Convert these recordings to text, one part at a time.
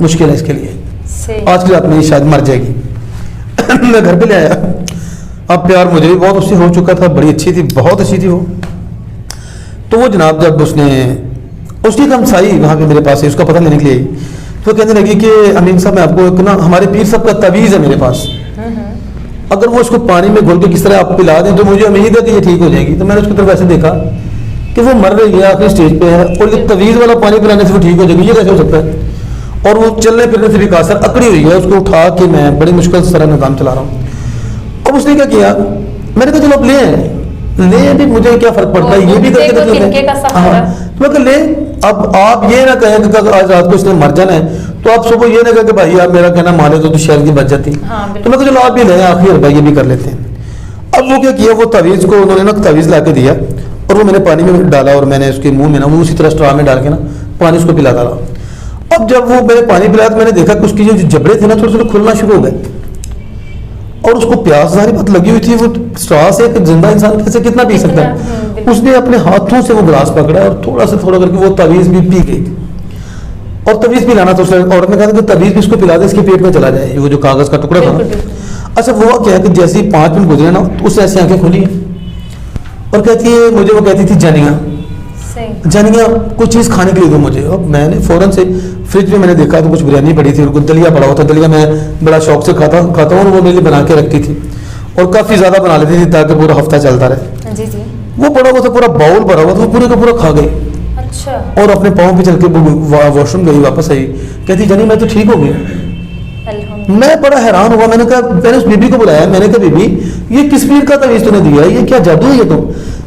مشکل ہے اس کے لیے. صحیح. آج کی رات میں شاید مر جائے گی. میں گھر پہ لے آیا. اب پیار مجھے بھی بہت اس سے ہو چکا تھا, بڑی اچھی تھی, بہت اچھی تھی وہ. تو وہ جناب جب اس کی ایک ہمسائی وہاں پہ میرے پاس ہے, اس کا پتہ لینے کے لیے آئی, تو کہنے لگی کہ امین صاحب میں آپ کو ایک نا ہمارے پیر صاحب کا تعویذ ہے میرے پاس, اگر وہ اس کو پانی میں گھول کے کس طرح آپ پلا دیں تو مجھے امید ہے کہ یہ ٹھیک ہو جائے گی. تو میں نے اس کی طرف ایسے دیکھا کہ وہ مر رہی ہے, آخری اسٹیج پہ ہے, اور یہ تعویذ والا پانی پلانے سے وہ ٹھیک ہو جائے گی, یہ کیسے ہو سکتا ہے؟ اور وہ چلنے پھرنے سے بھی قاصر اکڑی ہوئی ہے, اس کو اٹھا کے میں بڑی مشکل سے سارا نظام چلا رہا ہوں. اب اس نے کیا کیا, میں نے کہا چلو اب لے بھی, مجھے کیا فرق پڑتا ہے, یہ بھی کر کے تو میں کہ لے. اب آپ یہ نہ کہیں کہ آج رات کو اس نے مر جانا ہے, تو آپ صبح یہ نہ کہیں کہ بھائی آپ میرا کہنا مانے تو شہر کی بچ جاتی. تو میں کہ چلو آپ بھی لیں, آخری بھائی یہ بھی کر لیتے ہیں. اب وہ کیا وہ تعویذ کو انہوں نے نا تعویذ لا کے دیا, اور وہ میں نے پانی میں ڈالا, اور میں نے اس کے منہ میں نا وہ اسی طرح اسٹرا میں ڈال کے نا پانی اس کو پلا ڈالا. اب جب وہ میں نے پانی پلایا تو میں نے دیکھا کہ اس کی جو جبڑے تھے نا تھوڑے تھوڑے کھلنا شروع ہو گئے, اور اس کو پیاس ظاہری بات لگی ہوئی تھی. وہ اسٹرا سے ایک زندہ انسان کیسے کتنا پی سکتا ہے؟ اس نے اپنے ہاتھوں سے وہ گلاس پکڑا اور تھوڑا سے تھوڑا کر کے وہ تعویذ بھی پی گئی. اور تعویذ پلانا تو عورت نے کہا کہ تعویذ بھی اس کو پلا دے, اس کے پیٹ میں چلا جائے, وہ جو کاغذ کا ٹکڑا تھا. اچھا وہ کیا ہے کہ جیسے ہی 5 منٹ گزرے نا تو اس سے ایسی آنکھیں کھلی اور کہتی ہے مجھے, وہ کہتی تھی جانیاں کوئی چیز کھانے کے لیے دو مجھے. اور میں نے فوراً سے فریج میں نے دیکھا تو کچھ بریانی پڑی تھی, اور دلیا پڑا ہوا تھا. دلیا میں بڑا شوق سے کھاتا ہوں, اور وہ میرے لیے بنا کے رکھتی تھی, اور کافی زیادہ بنا لیتی تھی تاکہ پورا ہفتہ چلتا رہے. وہ پڑا ہوا تھا, پورا باؤل بھرا ہوا تھا, وہ پورے کا پورا کھا گئی. اچھا. اور اپنے پاؤں پہ چل کے واش روم گئی, واپس آئی, کہتی جانی میں تو ٹھیک ہو گئی. میں بڑا حیران ہوا. میں نے کہا, میں نے اس بی بی کو بلایا, میں نے کہا بی بی یہ کس پیر کا تعویذ تو نے دیا ہے, یہ کیا جادو ہے یہ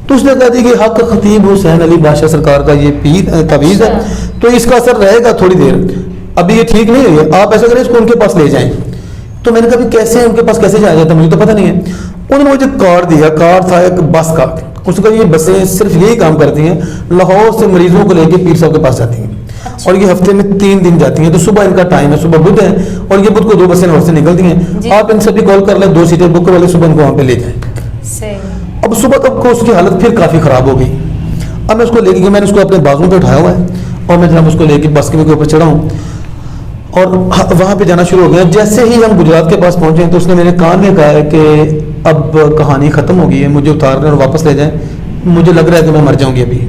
تو اس نے کہا دی کہ حق خطیب حسین علی بادشاہ سرکار کا یہ پیر تعویذ ہے, تو اس کا اثر رہے گا تھوڑی دیر, ابھی یہ ٹھیک نہیں ہوئی, آپ ایسا کریں اس کو ان کے پاس لے جائیں. تو میں نے کہا کیسے ان کے پاس کیسے جایا جاتا, مجھے تو پتہ نہیں ہے. انہوں نے مجھے کارڈ دیا, کارڈ تھا ایک بس کا. اس نے کہا یہ بسیں صرف یہی کام کرتی ہیں, لاہور سے مریضوں کو لے کے پیر صاحب کے پاس جاتی ہیں, اور یہ ہفتے میں 3 دن جاتی ہیں. تو صبح ان کا ٹائم ہے, صبح بدھ ہے, اور یہ بدھ کو 2 بسیں لاہور سے نکلتی ہیں. آپ ان سے بھی کال کر لیں, 2 سیٹیں بک والے صبح ان کو وہاں پہ لے جائیں. اب صبح تک کو اس کی حالت پھر کافی خراب ہو گئی. اب میں اس کو لے کے, میں نے اس کو اپنے بازو پہ اٹھایا ہوا ہے, اور میں جناب اس کو لے کے بس کے اوپر چڑھا ہوں, اور وہاں پہ جانا شروع ہو گیا. جیسے ہی ہم گجرات کے پاس پہنچے تو اس نے میرے کان میں کہا ہے کہ اب کہانی ختم ہو گئی ہے, مجھے اتار لیں اور واپس لے جائیں, مجھے لگ رہا ہے کہ میں مر جاؤں گی ابھی.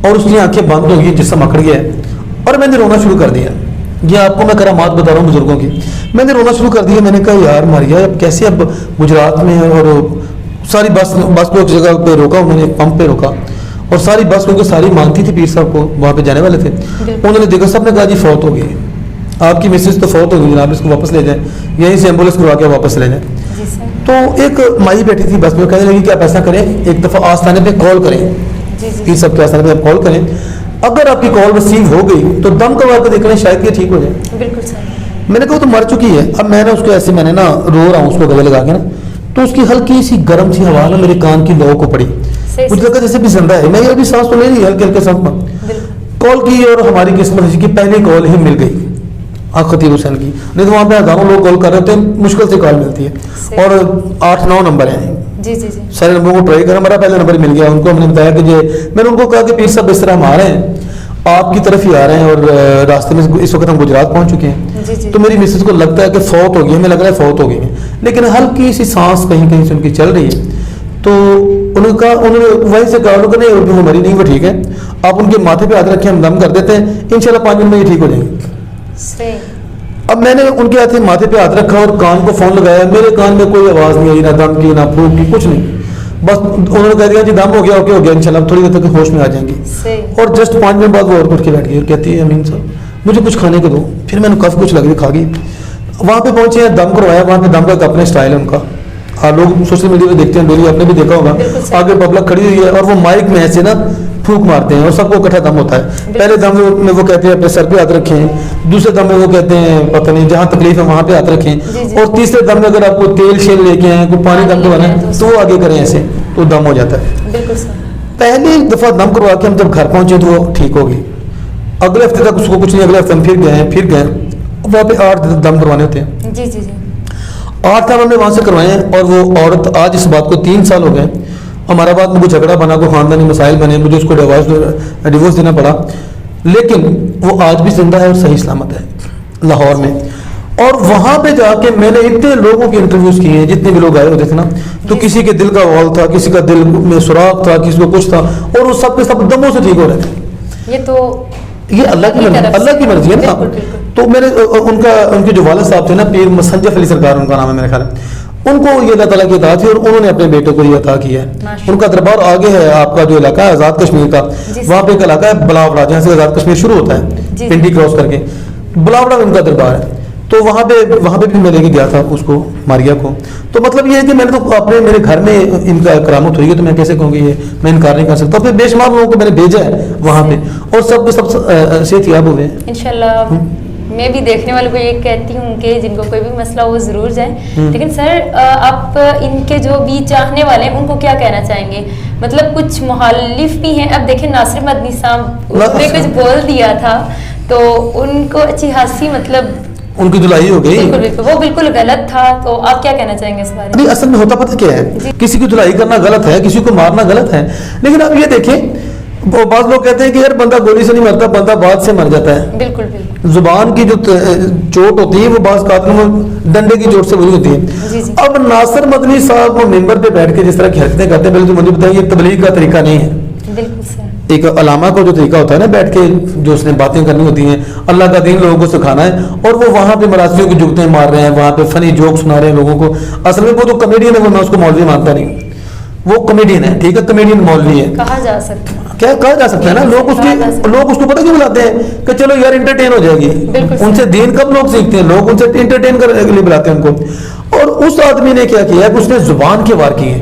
اور اس کی آنکھیں بند ہو گئی, جسم اکڑ گیا ہے, اور میں نے رونا شروع کر دیا. یہ آپ کو میں کرامات بتا رہا ہوں بزرگوں کی. میں نے رونا شروع کر دیا. میں نے کہا یار مریا اب کیسے, اب گجرات میں, اور ساری بس کو ایک جگہ پہ روکا, انہوں نے پمپ پہ روکا, اور ساری بس کیونکہ ساری مانگتی تھی پیر صاحب کو, وہاں پہ جانے والے تھے. انہوں نے دیکھا, سب نے کہا جی فوت ہو گئی, آپ کی مسز تو فوت ہو گئی جناب, اس کو واپس لے جائیں, یہیں سے ایمبولینس کروا کے واپس لے جائیں. تو ایک مائی بیٹھی تھی بس میں, کہنے لگی کہ آپ ایسا کریں, ایک دفعہ آستانے پہ کال کریں, پیر صاحب کے آستانے پہ آپ کال کریں, اگر آپ کی کال ریسیو ہو گئی تو دم کروا کے دیکھ لیں, شاید یہ ٹھیک ہو جائے. بالکل صحیح. میں نے کہا تو مر چکی ہے. اب میں نے اس کو ایسے, میں نے نا رو رہا ہوں اس کو گلے لگا کے نا, تو اس کی ہلکی سی گرم سی ہوا نا میرے کان کی لو کو پڑی, مجھے لگا جیسے بھی زندہ ہے. میں یہ ابھی سانس تو لے رہی, ہلکے ہلکے سانس میں کال کی, اور ہماری قسمت کی پہلی کال ہی مل گئی حق خطیب حسین کی. نہیں تو وہاں پہ ہزاروں لوگ کال کر رہے تھے, مشکل سے کال ملتی ہے, اور 8-9 نمبر ہیں. سارے نمبروں کو ٹرائی کرا, ہمارا پہلا نمبر مل گیا. ان کو ہم نے بتایا کہ میں نے ان کو کہا کہ پیر صاحب اس طرح ہم آ رہے ہیں, آپ کی طرف ہی آ رہے ہیں, اور راستے میں اس وقت ہم گجرات پہنچ چکے ہیں. تو میری مسز کو لگتا ہے کہ فوت ہو گئی, ہمیں لگ رہا ہے فوت ہو گئی ہے, لیکن ہلکی سی سانس کہیں کہیں سے ان کی چل رہی ہے. تو انہوں نے وہیں سے کہا کہ نہیں وہ مری نہیں, وہ ٹھیک ہے, آپ ان کے ماتھے پہ ہاتھ رکھیں, ہم دم کر دیتے ہیں, انشاءاللہ 5 منٹ میں یہ ٹھیک ہو جائیں گے. اب میں نے ان کے ہاتھ ماتھے پہ ہاتھ رکھا اور کان کو فون لگایا, میرے کان میں کوئی آواز نہیں آئی, نہ دم کی نہ پھونک کی, کچھ نہیں. بس انہوں نے کہہ دیا جی دم ہو گیا, اوکے ہو گیا, انشاءاللہ تھوڑی دیر تک ہوش میں آ جائیں گی. اور جسٹ 5 منٹ بعد وہ اور اٹھ کے بیٹھ گئی اور کہتی ہے امین صاحب مجھے کچھ کھانے کو دو. پھر میں نے کافی کچھ لگ کھا گئی. وہاں پہ پہنچے ہیں, دم کروایا. وہاں پہ دم کا ایک اپنا اسٹائل ہے ان کا, لوگ سوشل میڈیا پہ دیکھتے ہیں ڈیلی, آپ نے بھی دیکھا ہوگا, آگے پبلک کھڑی ہوئی ہے اور وہ مائک میں ایسے نا پھونک مارتے ہیں, اور سب کو اکٹھا دم ہوتا ہے. پہلے دم میں وہ کہتے ہیں اپنے سر پہ ہاتھ رکھیں, دوسرے دم میں وہ کہتے ہیں پتہ نہیں جہاں تکلیف ہے وہاں پہ ہاتھ رکھیں, اور تیسرے دم میں اگر آپ کو تیل شیل لے کے آئیں, کوئی پانی دم کروانا ہے تو وہ آگے کریں ایسے, تو دم ہو جاتا ہے. پہلی دفعہ دم کروا کے ہم جب گھر پہنچے تو وہ ٹھیک ہو گئی. اگلے ہفتے تک اس کو کچھ نہیں, اگلے ہفتے ہم پھر گئے وہاں پہ 8 دم کروانے ہوتے ہیں. 8 دم ہم نے وہاں سے کروائے ہیں. اور وہ عورت آج اس بات کو 3 سال ہو گئے, ہمارا بات میں کوئی جھگڑا بنا, کوئی خاندانی مسائل بنے, مجھے اس کو ڈیورس دینا پڑا, لیکن وہ آج بھی زندہ ہے اور صحیح سلامت ہے. لاہور میں, اور وہاں پہ جا کے میں نے اتنے لوگوں کے انٹرویوز کیے ہیں, جتنے بھی لوگ آئے ہوتے تھے نا, تو کسی کے دل کا وال تھا, کسی کا دل میں سوراخ تھا, کسی کو کچھ تھا, اور وہ سب کے سب دموں سے ٹھیک ہو رہے تھے. یہ تو یہ اللہ کی مرضی ہے نا. تو میرے ان کے جو والد صاحب تھے نا, پیر مسنجف علی سرکار ان کا نام ہے میرا خیال ہے, ان کو یہ اللہ تعالیٰ کی عطا تھی اور انہوں نے اپنے بیٹے کو یہ عطا کیا ہے. ان کا دربار آگے ہے, آپ کا جو علاقہ ہے آزاد کشمیر کا, وہاں پہ ایک علاقہ ہے بلاوڑا, جہاں سے آزاد کشمیر شروع ہوتا ہے, پنڈی کراس کر کے بلاوڑا میں ان کا دربار ہے. تو وہاں پہ بھی میں لے کے گیا تھا اس کو, ماریا کو. تو مطلب یہ ہے کہ میں نے تو اپنے میرے گھر میں ان کا کرامت ہوئی ہے, تو میں کیسے کہوں گی یہ, میں انکار نہیں کر سکتا. پھر بے شمار لوگوں کو میں نے بھیجا ہے وہاں پہ, اور سب کے سب صحت یاب ہوئے ہیں انشاءاللہ. میں بھی دیکھنے والوں کو یہ کہتی ہوں کہ جن کو کوئی بھی مسئلہ ہو وہ ضرور جائیں. لیکن سر آپ ان کے جو بھی چاہنے والے ہیں ان کو کیا کہنا چاہیں گے؟ مطلب کچھ مخالف بھی ہیں. اب دیکھیں ناصر مدنی صاحب نے کچھ بول دیا تھا تو ان کو اچھی خاصی مطلب ان کی دھلائی ہو گئی. وہ بالکل غلط تھا. تو آپ کیا کہنا چاہیں گے اس بارے میں؟ نہیں, اصل میں ہوتا پتہ کیا ہے, کسی کی دھلائی کرنا غلط ہے, کسی کو مارنا غلط ہے. لیکن اب یہ دیکھیں, بعض لوگ کہتے ہیں کہ یار بندہ گولی سے نہیں مرتا, بندہ بات سے مر جاتا ہے. بالکل بالکل. زبان کی جو چوٹ ہوتی ہے وہ بعض قاتلوں میں ڈنڈے کی چوٹ سے وہی ہوتی ہے. اب ناصر مدنی صاحب وہ ممبر پہ بیٹھ کے جس طرح کی حرکتیں کرتے ہیں, پہلے تو مجھے بتائیں یہ تبلیغ کا طریقہ نہیں ہے. بالکل سر. ایک علامہ کو جو طریقہ ہوتا ہے نا, بیٹھ کے جو اس نے باتیں کرنی ہوتی ہیں, اللہ کا دین لوگوں کو سکھانا ہے, اور وہ وہاں پہ مراسیوں کی جگتیں مار رہے ہیں, وہاں پہ فنی جوک سنا رہے ہیں لوگوں کو. اصل میں وہ تو کمیڈین ہے, وہ میں اس کو مولوی مانتا نہیں, وہ کمیڈین ہے, ٹھیک ہے, کمیڈین مولوی ہے, کہا جا سکتا ہے. کیا کہا جا سکتا ہے نا. لوگ اس کو پتہ کیوں بلاتے ہیں کہ چلو یار انٹرٹین ہو جائے گی. ان سے دین کب لوگ سیکھتے ہیں, لوگ ان سے انٹرٹین کرنے کے لیے بلاتے ہیں ان کو. اور اس آدمی نے کیا کیا کہ اس نے زبان کے وار کی ہے.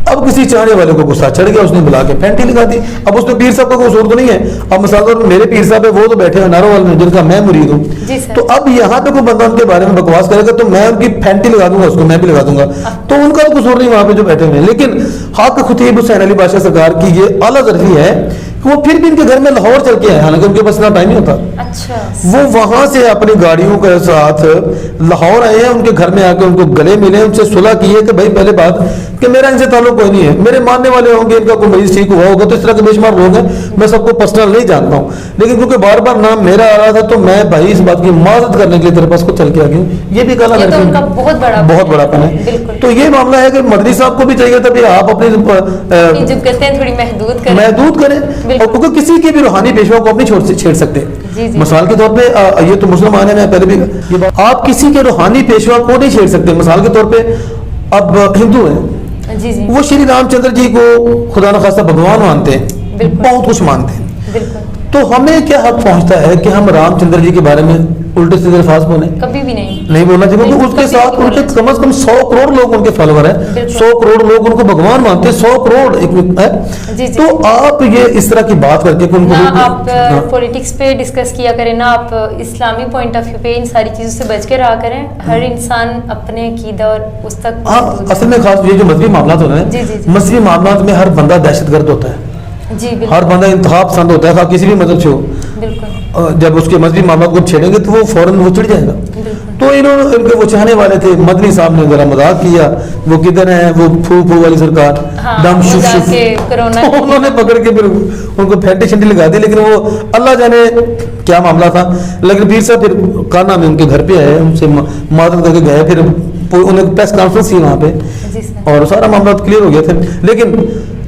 اب کسی چاہنے والے کو غصہ چڑھ گیا, اس نے بلا کے پینٹی لگا دی. اب اس میں پیر صاحب کا کوئی قصور تو نہیں ہے. اب مثال میرے پیر صاحب ہے, وہ تو بیٹھے ہیں ناروال میں, جن کا میں مرید ہوں. تو اب یہاں پہ کوئی بندہ ان کے بارے میں بکواس کرے گا تو میں ان کی پینٹی لگا دوں گا, اس کو میں بھی لگا دوں گا. تو ان کا تو قصور نہیں وہاں پہ جو بیٹھے ہوئے ہیں. لیکن حق خطیب حسین علی بادشاہ سرکار کی یہ اعلیٰ ظرفی ہے کہ وہ پھر بھی ان کے گھر میں لاہور چل کے آئے, حالانکہ ان کے پاس اتنا ٹائم نہیں ہوتا. اچھا. وہ وہاں سے اپنی گاڑیوں کے ساتھ لاہور آئے ہیں, ان کے گھر میں آ کے ان کو گلے ملے, ان سے صلح کی ہے کہ بھائی پہلے بات کہ میرا ان سے تعلق کوئی نہیں ہے, میرے ماننے والے ہوں گے, ان کا کوئی مریض ٹھیک ہوا ہوگا, تو اس طرح کے بے شمار لوگ ہیں, میں سب کو پرسنل نہیں جانتا ہوں. لیکن کیونکہ بار بار نام میرا آ رہا تھا تو میں بھائی اس بات کی معذرت کرنے کے لیے تیرے پاس کو چل کے آ گیا ہوں. یہ بھی کہنا بہت بڑا پن ہے. تو یہ معاملہ ہے کہ مدنی صاحب کو بھی چاہیے تھا کہ آپ اپنی تھوڑی محدود کریں, اور کیونکہ کسی کے بھی روحانی پیشوا کو اپنی چھیڑ سکتے. مثال کے طور پہ یہ تو مسلمان ہے, میں پہلے بھی آپ کسی کے روحانی پیشوا کو نہیں چھیڑ سکتے. مثال کے طور پہ اب ہندو ہیں, وہ شری رام چندر جی کو خدا نخواستہ بھگوان مانتے ہیں, بہت کچھ مانتے ہیں. تو ہمیں کیا حق پہنچتا ہے کہ ہم رام چندر جی کے بارے میں الٹے سیدھے الفاظ بولیں؟ کبھی بھی نہیں بولنا چاہیے, کیونکہ اس کے ساتھ ان کے کم از کم 100 کروڑ لوگ ان کے فالوور ہیں, 100 کروڑ لوگ ان کو بھگوان مانتے ہیں, 100 کروڑ ہے. تو آپ یہ اس طرح کی بات کر کے ان کو آپ پولیٹکس پہ ڈسکس کیا کریں نا, آپ اسلامی پوائنٹ آف ویو پہ ان ساری چیزوں سے بچ کے رہا کریں. ہر انسان اپنے عقیدہ اور اس تک اصل میں خاص یہ جو مذہبی معاملات ہوتے ہیں, مذہبی معاملات میں ہر بندہ دہشت گرد ہوتا ہے, ہر بندہ انتہا پسند ہوتا ہے, کسی بھی مذہب سے ہو. جب اس کے مذہبی معاملات کو چھیڑیں گے تو وہ فوراً وہ چڑھ جائے گا. تو ان کے وہ چاہنے والے تھے, مدنی صاحب نے ذرا مذاق کیا, وہ کدھر ہیں وہ پھو والی سرکار, دم شف شف, انہوں نے پکڑ کے پھر ان کو پھینٹی چھنٹی لگا دی. لیکن وہ اللہ جانے کیا معاملہ تھا. لیکن پیر صاحب پھر کانا میں ان کے گھر پہ آئے, ان سے معذرت کر کے گئے, پھر انہیں پریس کانفرنس کی وہاں پہ, اور سارا معاملہ کلیئر ہو گیا تھے. لیکن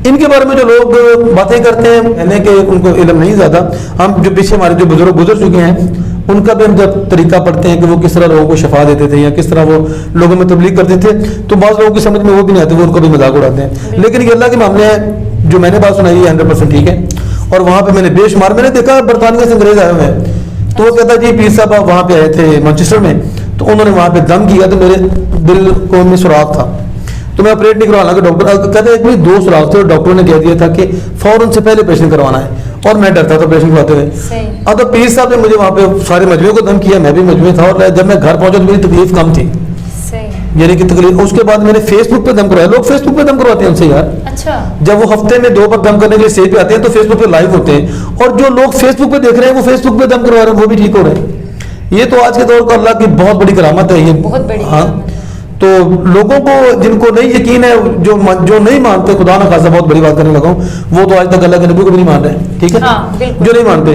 ان کے بارے میں جو لوگ باتیں کرتے ہیں یعنی کہ ان کو علم نہیں زیادہ, ہم جو پیچھے ہمارے جو بزرگ گزر چکے ہیں ان کا بھی ہم جب طریقہ پڑھتے ہیں کہ وہ کس طرح لوگوں کو شفا دیتے تھے یا کس طرح وہ لوگوں میں تبلیغ کرتے تھے, تو بعض لوگوں کی سمجھ میں وہ بھی نہیں آتے, وہ ان کو بھی مذاق اڑاتے ہیں. لیکن یہ اللہ کے معاملے ہیں, جو میں نے بات سنائی ہے 100% ٹھیک ہے. اور وہاں پہ میں نے بے شمار, میں نے دیکھا برطانیہ سے انگریز آئے ہوئے ہیں, تو وہ کہتا جی پیر صاحب آپ وہاں پہ آئے تھے مانچسٹر میں, تو انہوں نے وہاں پہ دم کیا تو میرے دل کو میں سوراخ تھا, تو میں آپریٹ نہیں کروانا. کہ ڈاکٹر کہتے ہیں ایک 2 سوراخ تھے, اور ڈاکٹر نے کہہ دیا تھا کہ فوراً سے پہلے آپریشن کروانا ہے, اور میں ڈرتا تھا آپریشن کرواتے ہوئے. اب تو پیر صاحب نے مجھے وہاں پہ سارے مجموعے کو دم کیا, میں بھی مجموعے تھا, اور جب میں گھر پہنچا تو میری تکلیف کم تھی, یعنی کہ تکلیف. اس کے بعد میں نے فیس بک پہ دم کروایا, لوگ فیس بک پہ دم کرواتے ہیں ان سے یار. اچھا. جب وہ ہفتے میں 2 بار دم کرنے کے لیے اسٹیج پہ آتے ہیں تو فیس بک پہ لائیو ہوتے ہیں, اور جو لوگ فیس بک پہ دیکھ رہے ہیں وہ فیس بک پہ دم کروا رہے ہیں, وہ بھی ٹھیک ہو رہے ہیں. یہ تو آج کے دور کا اللہ کی بہت بڑی کرامت ہے, یہ بہت بڑی. ہاں. تو لوگوں کو جن کو نہیں یقین ہے, جو نہیں مانتے, خدا نہ خاصا بہت بڑی بات کرنے لگا ہوں, وہ تو آج تک اللہ کے نبی کو بھی نہیں مان رہے, ٹھیک ہے, جو نہیں مانتے.